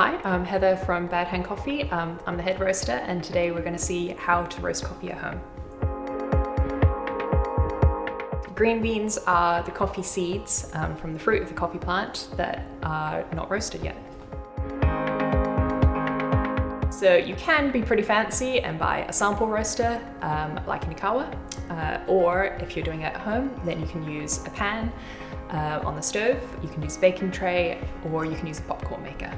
Hi, I'm Heather from Bad Hen Coffee. I'm the head roaster, and today we're going to see how to roast coffee at home. Green beans are the coffee seeds from the fruit of the coffee plant that are not roasted yet. So you can be pretty fancy and buy a sample roaster like in Ikawa, or if you're doing it at home, then you can use a pan on the stove, you can use a baking tray, or you can use a popcorn maker.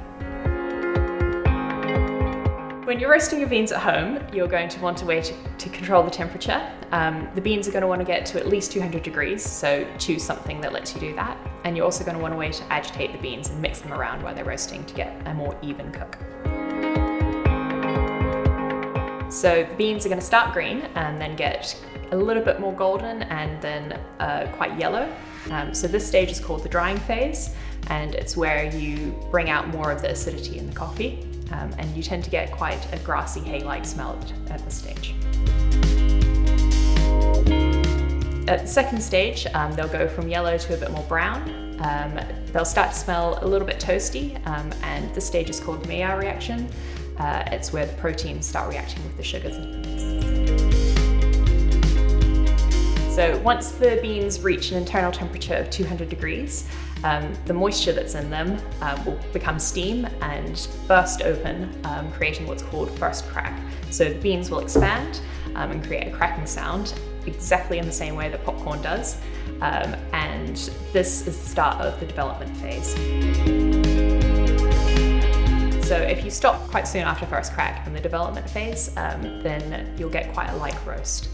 When you're roasting your beans at home, you're going to want a way to control the temperature. The beans are going to want to get to at least 200 degrees, so choose something that lets you do that. And you're also going to want a way to agitate the beans and mix them around while they're roasting to get a more even cook. So the beans are going to start green and then get a little bit more golden and then quite yellow. So this stage is called the drying phase, and it's where you bring out more of the acidity in the coffee. And you tend to get quite a grassy hay-like smell at this stage. At the second stage, they'll go from yellow to a bit more brown. They'll start to smell a little bit toasty, and this stage is called the Maillard reaction. It's where the proteins start reacting with the sugars. So once the beans reach an internal temperature of 200 degrees, the moisture that's in them will become steam and burst open, creating what's called first crack. So the beans will expand and create a cracking sound, exactly in the same way that popcorn does. And this is the start of the development phase. So if you stop quite soon after first crack in the development phase, then you'll get quite a light roast.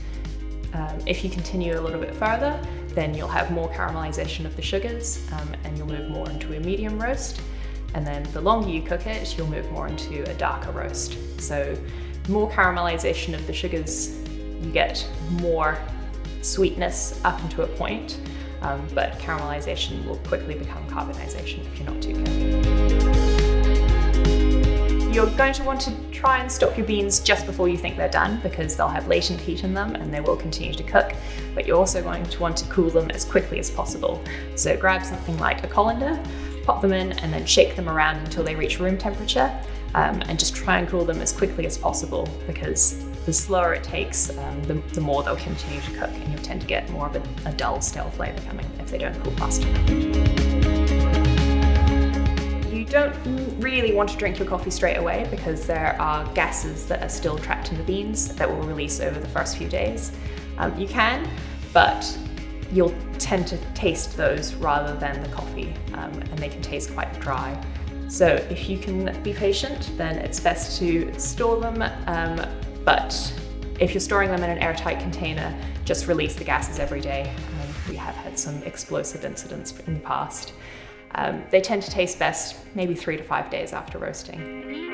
If you continue a little bit further, then you'll have more caramelization of the sugars, and you'll move more into a medium roast. And then the longer you cook it, you'll move more into a darker roast. So more caramelization of the sugars, you get more sweetness up into a point, but caramelization will quickly become carbonization if you're not too careful. You're going to want to try and stop your beans just before you think they're done, because they'll have latent heat in them and they will continue to cook, but you're also going to want to cool them as quickly as possible. So grab something like a colander, pop them in, and then shake them around until they reach room temperature, and just try and cool them as quickly as possible, because the slower it takes, the more they'll continue to cook, and you'll tend to get more of a dull, stale flavor coming if they don't cool fast enough. You don't really want to drink your coffee straight away, because there are gases that are still trapped in the beans that will release over the first few days. You can, but you'll tend to taste those rather than the coffee, and they can taste quite dry. So if you can be patient, then it's best to store them, but if you're storing them in an airtight container, just release the gases every day. We have had some explosive incidents in the past. They tend to taste best maybe 3 to 5 days after roasting.